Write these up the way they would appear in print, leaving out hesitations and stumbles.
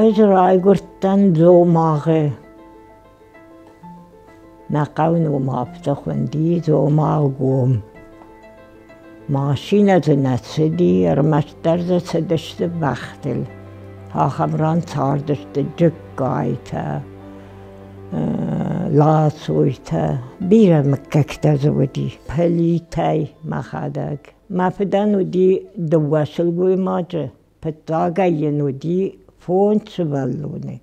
از رای گرتن دو ماغه نقاون و مافته خوندی دو ماغ گوم ماشین از نسدی ارمشتر سدشت بختل ها خمران تاردشت جگایتا لاسویتا بیره مککتا زودی پلیتای مخادک ما پدن ودی دواشل گوی ماجه پتاگای نودی فون چولونه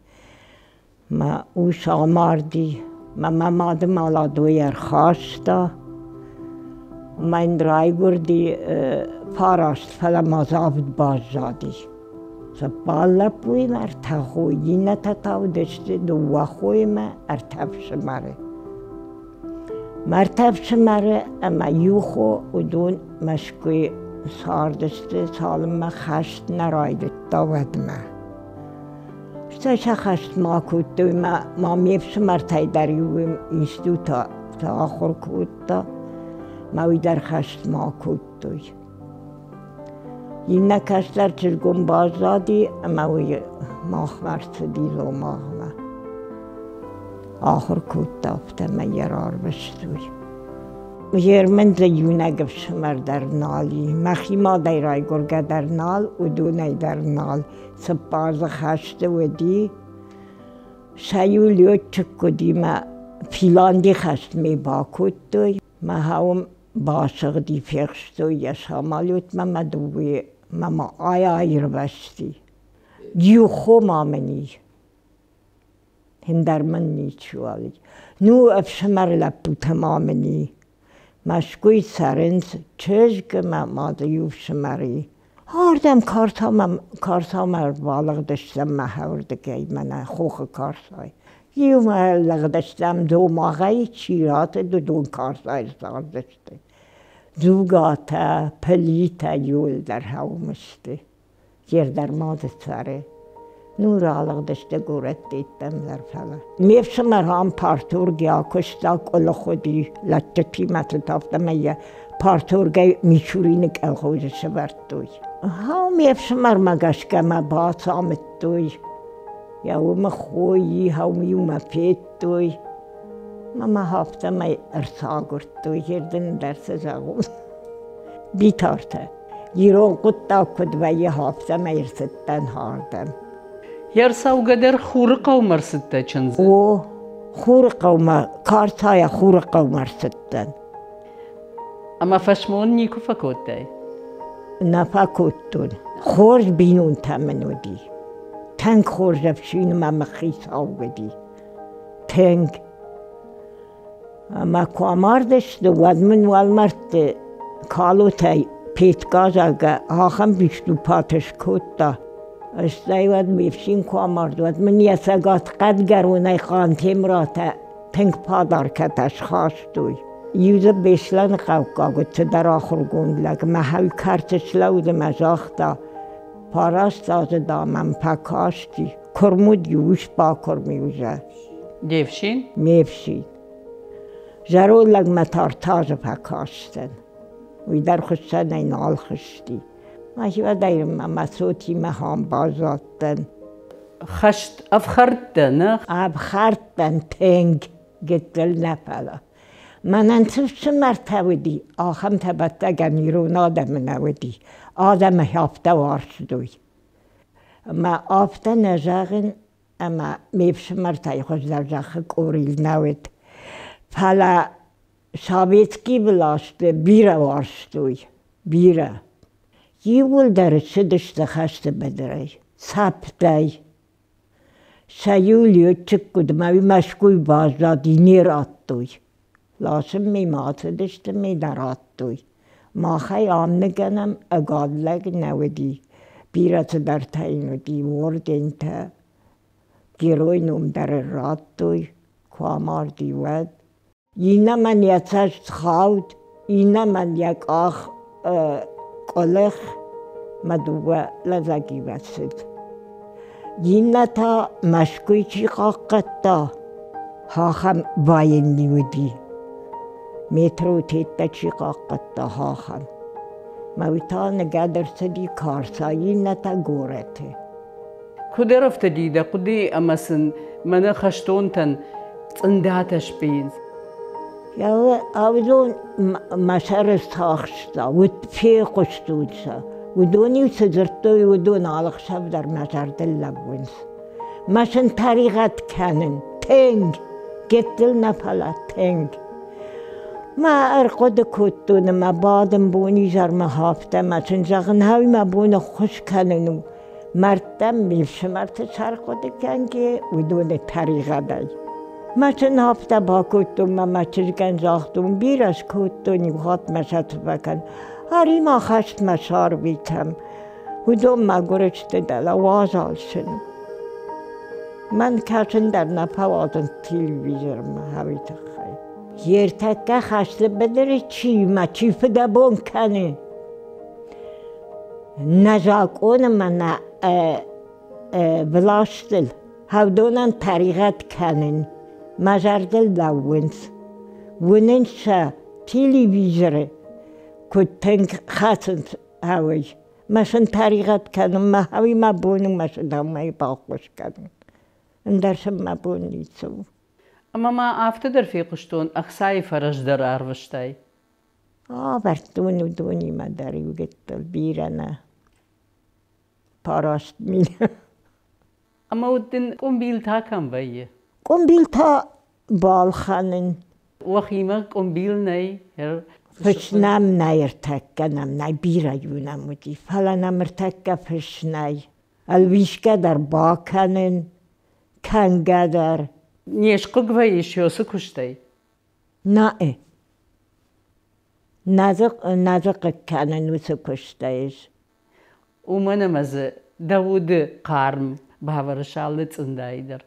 ما او شاماردی ما مادم آلا دوی ارخاشتا ما این رای گردی پاراشت فلا مازافد باز جادی سبالا بوی ما ارتخویی نتتاو دشتی دو خوی ما ارتفش مره مرتفش مره اما یوخو و دون مشکوی ساردشتی سالم ما خشت نرایدت داود ما شتاش خشت ما کود دوی ما میفش مرتای دریویم ایستو تا آخر کود دا ما وی در خشت ما کود دوی این نکشتر چرگون بازدادی اما وی ماخ مرسدی لو ماخ ما آخر کود دافته ما یرار بشتوی یرمن زیونه گفشمر در نالی مخی ما دیرای گرگه در نال و دونه در نال سپاز خشته و دی شیولیو چکو دی ما پیلان دی خشت می باکود دوی ما هم باشق دی فیخشتو یا شامالیوت ما دوی ما آیر بشتی دیو خو ما منی هندر من نیچوالی نو افشمر لپو تمامنی مشکوی سرنس چشگ ما دیوف شمری هاردم کارسام بالغ داشتم محوردگی من خوخ کارسای یو محلق داشتم دو ماغی چیرات دون کارسای سار داشته زوگاتا پلیتا یول در هومشته گر در ماده سره نور آلق داشته گورت دیدم در فلا میفشمر هم پارتورگیا کشتا کل خودی لچتی متلتافتم یه پارتورگی میچورینک الخوزش برد دوی ها میفشمر مگش که ما باس آمد دوی یا او خویی ها میوم پیت دوی ما هفته ما ارسا گرد دوی گردن درس زاغون بیتارته گیرون قطع کد و یه هفته ما ارستن هاردم يرسا وقدر خورقة ومرستة چنزه او خورقة كارتايا خورقة ومرستة اما فشمون نيكو فكوتاي نفكوتون خورج بينون تمنو دي تنك خورج بشين ما مخيس آوگدي تنك ما كواماردش دو ودمن والمرت كالو تاي پیتگاز اگه آخم بیشتو پاتش کتا اشتایواد میفشین کواماردواد من یه سگات قد گرونه خانتیم را تنگ پادار کتش خواستوی یوزه بیشلن خوکا گوت در آخر گوندلگ محوی کرتش لود مجاختا پاراست از دامن پکاشتی کرمود یوش با کرمیوزه دیفشین؟ میفشین جرو لگ متار تاز پکاشتن وی در خشتن این آل خشتی ما هیوا دایم ما صوتی ما هم بازاتن خشت افخردن افخردن تنگ گتل نپلا من انتفش مرتودی آخم تبت اگه نیرون آدم نودی آدم هفته وارش دوی ما آفته نجاقن اما میفش مرتای خوش در جاخ کوریل نود پلا شابیتکی بلاشته بیره وارش دوی بیره یول در شدشت خشت بدرای سبتای شیولیو چکود موی مشکوی بازدادی نیرات دوی لاشم می ماتدشت می درات دوی ما خی آم نگنم اگادلگ نودی بیرت در تاینو دی وردین تا گیروی نوم در رات دوی کوامار دیود اینه من یتش خاود اینه من یک آخ قلخ مدوه لزگی بسید اینه تا مشکوی چی قاقت دا هاخم باین نیودی میترو تیتا چی قاقت دا هاخم مویتا نگه درسدی کارسایی نتا گورته كودي رفت جيدة كودي أمسن من خشتون تن تنداتش بينز يا أولون مشار ساخشتا وتفي قشتوتشا ودوني وسدرتوي ودون على خشب در مشار دلبونس مشن طريقة كانن تنگ قتل نفلا تنگ ما ارقد كتون ما بعدم بوني جر ما هافته مشن جغن هاوي ما بون خوش كاننو مرتم بیش مرت چرخوده کنگه ودون طریقه دای مچن هفته با کتون ما چیز گنجاختون بیرش کتونی بخواد مشت بکن هری ما خشت مشار بیتم ودون ما گرشت دل وازال شنو من کشن در نپوادن تلویزر ما هوی تخیل یر تکه خشت بدره چی ما چی فده بون کنه نجاکون من بلاشتل هودونن طریقت کنن مجردل لونس وننشا تلویزره کتنگ خاصن هوی مشن طریقت کنن ما هوی ما بونم مشن دامای باقوش کنن اندرشم ما بونی سو أما ما أفت در في قشتون أخساي فرش در أروشتاي برتون و دونی ما داری و گتل بیرنه پاراشت مینه أما ودن قنبيل تا كم بيه قنبیل تا بالخانن وخيمة قنبيل ناي هر فشنم نایرتکنم نای بیرایونم ودی فلا نمرتکه فشنای الویشکه در باکنن کنگه در نيش قويش يوسو كشتاي نه نزق کنن وسو کشتایش ومن مز داود قارم بهورشالة تندايدر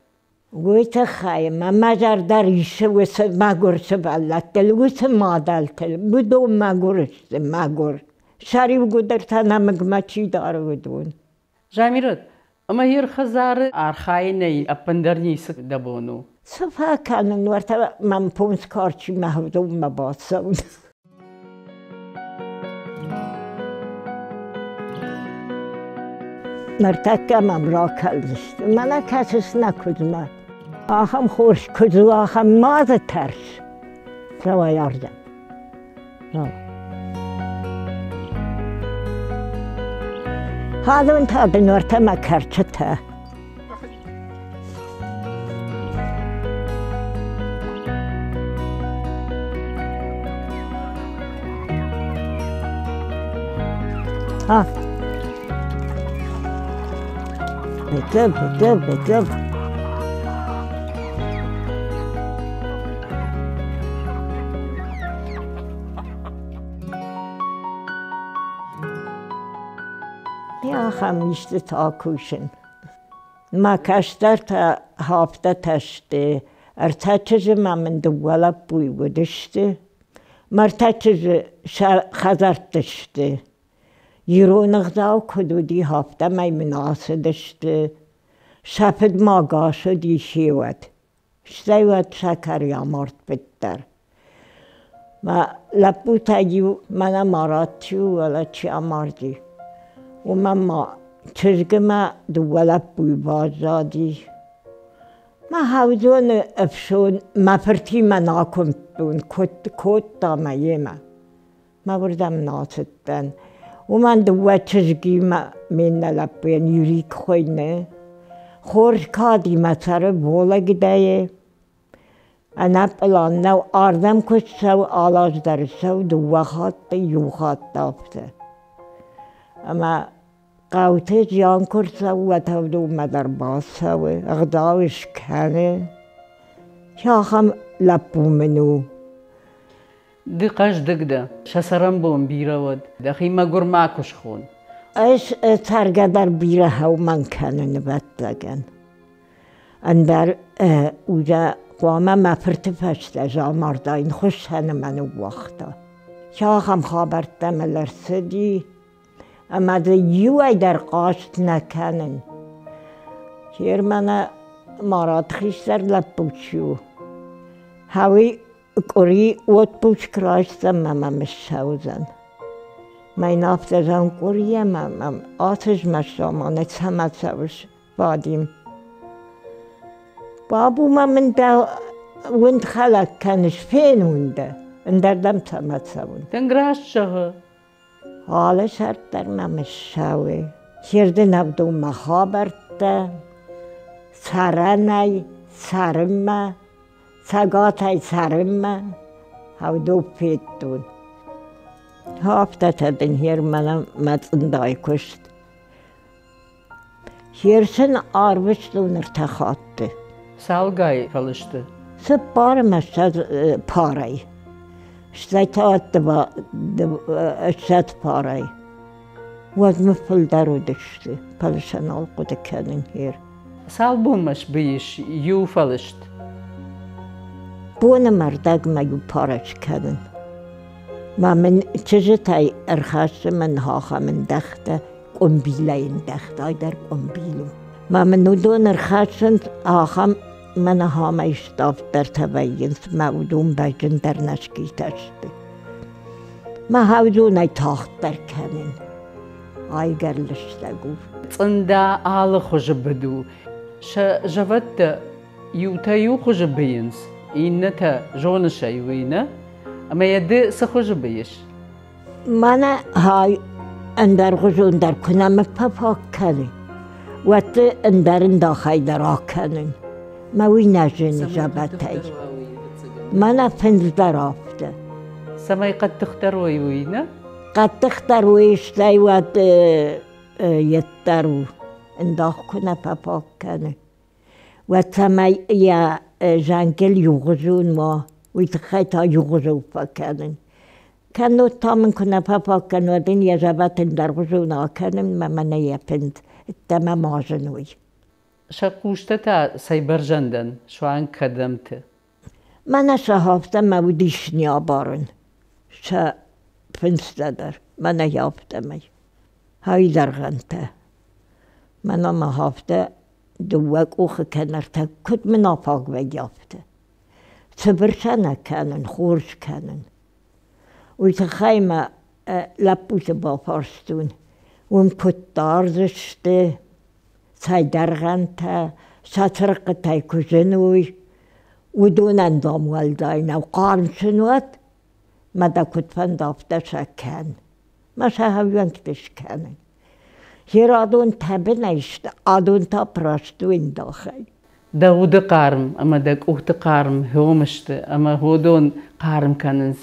ويت خايم ما جر دريشه وس ما قرش بالتل وس ما دالتل بدون ما قرش ما قر شريف قدرت انا مقمتشي دار ودون جاميرت أما هير خزار أرخايني أبندرني سك دبونو صفا كان نورتا من پونس كارچي مهدوم ما باسون مرتکه من را کلشت من کسیش نکدم آخم خوش کدو آخم ماز ترش روا یاردم روا هادون تا دنورتا ما کرچه تا ها بكب یا خمیشت تا کوشن ما کشتر تا هافته تشته ارتچز من دولا بوی بودشته مرتچز خزر تشته یرونق داو کدودی هفته می مناسدشته شپد ما گاشو دی شیوت شیوت شکر یا مرد بدتر ما لپو تاگیو من ماراتیو ولا چی اماردی و من ما چرگه ما دولا بوی بازادی ما هاوزون افشون ما پرتی من آکم دون کت دامه ما بردم ناستن و من دوه چرگی ما من لپوین یوریک خوینه خورش کادی مسر بولا گدایه انا پلان نو آردم کش سو آلاج در سو دوه خط یو خط دافته اما قوته جان کرد سو و تو دو مدر باز سو اغداوش کنه شاخم لپو منو دقاش دقدا شسرم بوم بیرود دخی ما گرماکش خون اش ترگه در بیره هاو من کنه نبت لگن اندر اوجا قوامه مپرت پشته جا مرداین خوش هنه منو وقتا شاخم خابرتم لرسدی اما ده یوی در قاشت نکنن شیر منه مارات خیشتر لپوچیو هاوی قری وات پوچ کراشتم ممم شوزن من افتادم قریه ممم آتش مشامانه سمت سوش بادیم بابو ما من دا وند خلق کنش فين ونده اندردم تمتسون تنگراش چه؟ حالا شرط در ممشاوه شرده نبدو مخابرده سرنای سرمه سگاتای سرمه هاو دو پیتون هافته تدن هیر منم متندای کشت هیرسن آروشتون ارتخاطه Salgay çalıştı. سه بار مشت پارای اشتایتات اشتات پارای وزم پل درو دشتی پلشن آلقو دکنن هیر Sal bulmuş bu iş, yu falıştı. بون مردگ مگو پارش کنن ما من چجه تای ارخاش من هاخا من دخته قنبیله این دخته ای در قنبیلو ما من ندون ارخاشند هاخا من هاما اشتاف در تبینس مودون بجن در نشکی تشتی ما هاودون ای تاخت در کنن آی گرلشته گو Tsında ağlı xoşu bidu. Javat yuta yu xoşu biyins. İnne ta jonu şayvina. Ama yedi se xoşu biyiş. من های اندر غزون در کنم پاک کنی و تو اندرن داخل در کنن موی نجن جبتای من پنج در آفته Samay qad تختار وينا. قد تختر ویشتی و یترو انداخ کنه پاک کنه و تمی یا جنگل یوغزون ما وی تخیطا یوغزو پاکنن کنو تامن کنه پاک کنه و دین یه جبت در غزون آکنن من یپند اتما ماجنوی Şakuşta ta saybarjandan şu an kadamtı. من شهافته مودیش نیابارن شا پنسته در من یافته می های در غنته من ما هافته دوک اوخ کنرته کد من آپاق و یافته سبرشه نکنن خورش کنن ویت خیمه لپوش با پارستون وم کد دارزشته سای در غنته شترق تای کجنوی و دون اندام والداین و قارم شنوات ما دا کد پندافته شکن ما شهویان کدش کنن هیر آدون تبه نیشت آدون تا پراشتو این داخل Davud qarm ama da uhti qarm homişti ama hodon qarm kanınız.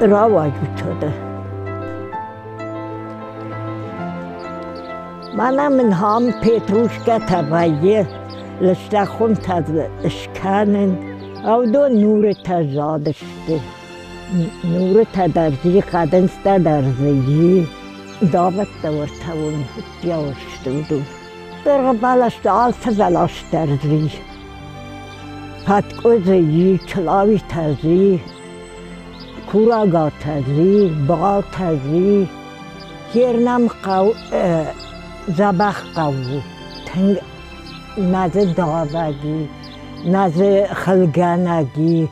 راوای بوده من هم پیتروشکا تبایه لشتخون تز اشکنن او دو نور تزادشته نور تدرزی قدنست درزی داوت دور تون هتیاوشتو دو برغ بالشت آلت بلاش درزی پتکو زی کلاوی تزی کوراگا تزی با تزی هیرنم زبخ قوو تنگ نز داوگی نز خلگانگی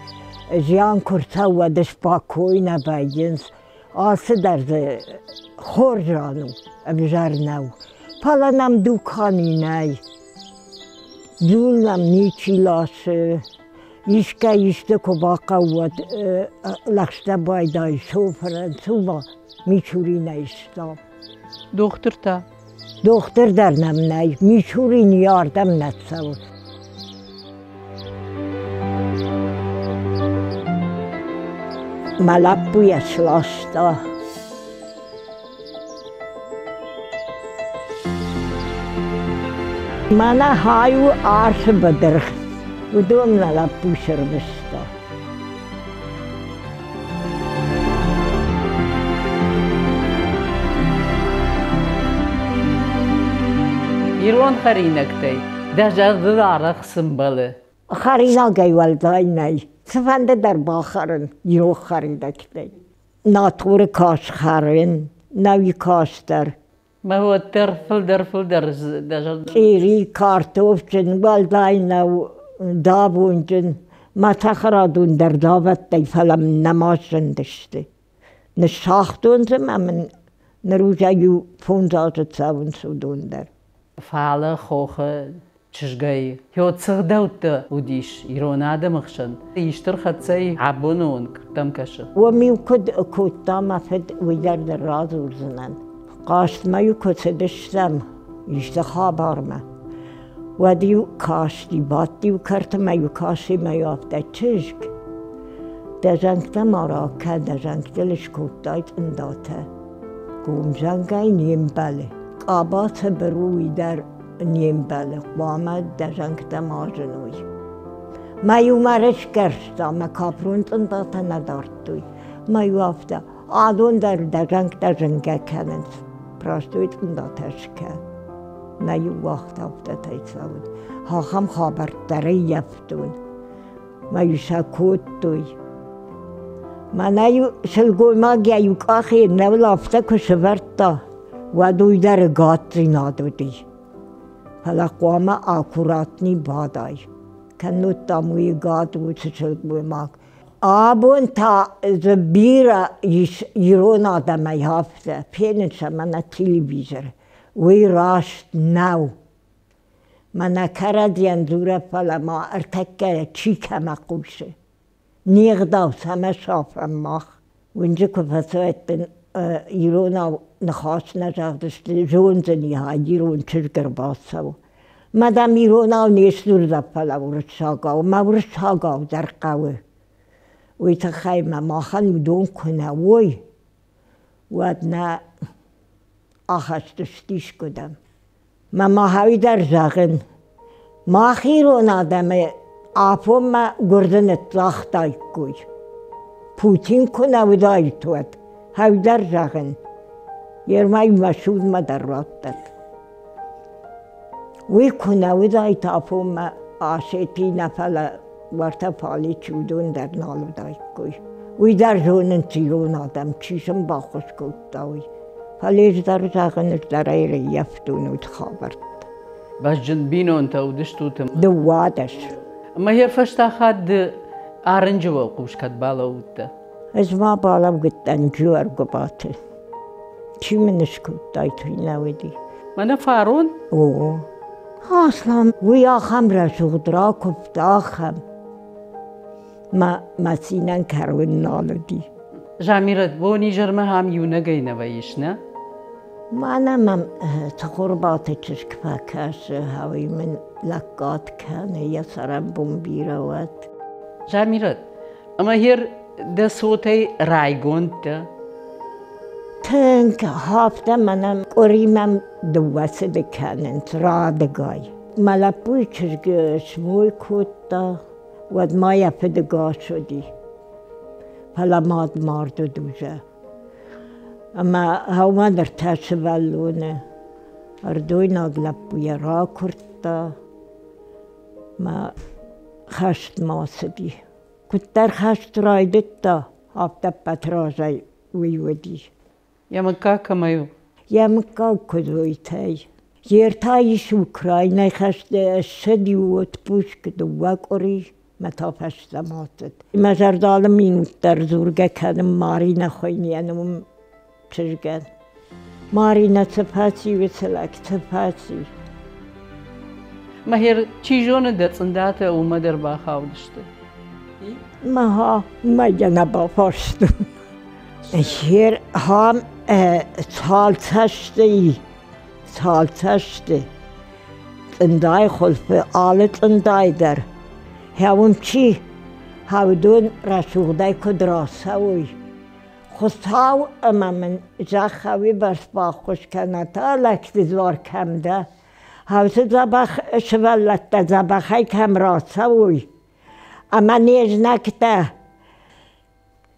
جیان کرتا و دش پاکوی نباینس آسه درز خور جانو ابجار نو پالا نم دوکانی نای جول نم نیچی لاشه یشکا یشته که با قوت لخشته بایدای شوفرن سوما میچوری نیشتاب Doktor ta. دختر در نم نای میچورین یاردم نتسو ملب بویش لاشتا من هایو آرش بدرخ و دوم ملب بوشر بستا İron xarinektey. Dajazdı araq sımbalı. خرینا گی والدای نی سفنده در باخرن یو خریدکتی ناتور کاش خرین نوی کاش در Ma huwa filder dajazdı. ایری کارتوف جن والدای نو دابون جن ما تخرادون در داوت دی فلم نماشن دشتی نشاختون زم من نروجا یو 15 ساون سودون در فعلا خوخه چشگای هیو تصدوت ودیش ایروناده مخشن ایشتر خدسای عبونون کردم کشه و میو کد کدام فد ویدر در راز ورزنن قاشت میو کدشتم ایشت خابار ما و دیو کاشتی بات دیو کرد میو کاشی میو افته چشگ دژنگته مارا که دژنگتلش کدایت انداته گم جنگای نیم بله آبات بروی در نیم بله قوامد دژنگته ماجنوی میو مرش کرشتا مکاپروند انداته ندارد دوی میو افته آدون در دژنگه کنند پراشتویت انداتش که میو وقت افته تیساود ها هم خابر داره یفتون میو شکود دوی منایو شلگوی ما گیو کاخی نول افته کشورتا و دوی در گاتری نادودی حالا قوام آکوراتنی بادای کنو تاموی گات و شلگوی ما آبون تا زبیرا ایرون آدمی هفته پینش من تلویزر وی راشت نو من کرد ینزوره فلا ما ارتکه چی کمه قوشه نیغ داوس همه شافم ماخ ونجا که فسویت ایرون نخواست نجاقدشت جون زنی ها ایرون چرگر باسو مدام ایرون ها نیستور زفلا ورد شاگاو ما ورد شاگاو در قوه وی تخیمه ما خلودون کنه وی ود نه آخستشتیش کدم ما هاوی در زغن ما خیرون آدمه آفون ما گردن اطلاق دای کوی پوتین کنه و دای توید هاوی در زغن یرمای مشهود ما در رات داد وی کنه و دای تا آفون ما آشتی نفل ورطه پالی چودون در نالو دای کوی وی در زونن تیرون آدم چیشم با خوش کود داوی پالیش در زغنش در ایر یفتون و خابرد بس جنبینون تا ودشتو تم دوادش اما هي فشتا خد ارنجو قوش كد بالا وده از ما بالا گفتن جوار گباته چی منش کود دای توی نودی من فارون اوه اصلا وی آخم رشود را کفت آخم ما مسینن کرون نالدی جامیرت بو نیجر ما هم یونه گینه ویش نه منم تقربات چشک پاکش هاوی من لکات کنه یا سرم بومبی روید جامیرت اما هیر ده صوتی رایگوند ده تنک هفته منم قریمم دوسته دکنند را دگای ملپوی چشک شموی کود ده ود ما یفدگاه شدی پلا ماد مارد دوزه اما هاوما در تاش ولونه اردوی ناگلب بوی را کرد ما خشت ماسدی کت در خشت رایدت دا هفته پتراجای وی ودی یمکا کمایو یمکا کدوی تای یرتایش اوکراینای خشت شدی ود پوشک دو وکری متا پشت ماتد مجردال مینوت در زورگه کدم ماری نخوینی انم چشگن ماری نتفاتی و سلک تفاتی ما هیر چی جون ده صندات او مدر با خاودشته ما مگه با فاشتم هیر هم سال تشتی صندای خلفه آل صندای در هاوم چی هاودون رشوده کدراسوی خستاو اما من جا خوی برس با خوش کنه تا لکت زوار کم ده هاوز زبخ شولت ده زبخی کم راسوی اما نیج نکته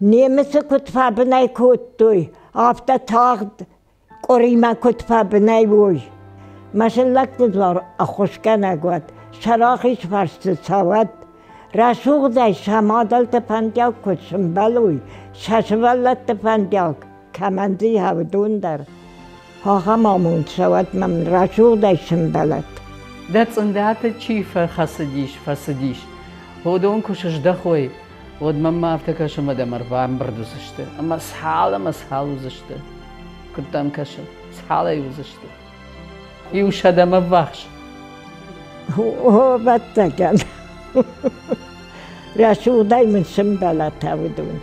نیمس کتفا بنای کت دوی آفته تاغد قریمه کتفا بنای وی مشن لکت زوار خوش کنه گود شراخیش فرست سواد رشوق دای شمادل تپندیاک کچم بلوی ششولت تپندیاک کمندی هودون در ها مامون شود من رشوق دای شمبلت ده صندات چی فسدیش هودون کشش دخوی ود من ما افتکاشم ده مرفان بردوزشته اما اسحال وزشته كرتام كشل سحالة يوزشتي يوشد ما بخش هو بتكن رشودای من سنبلا تودون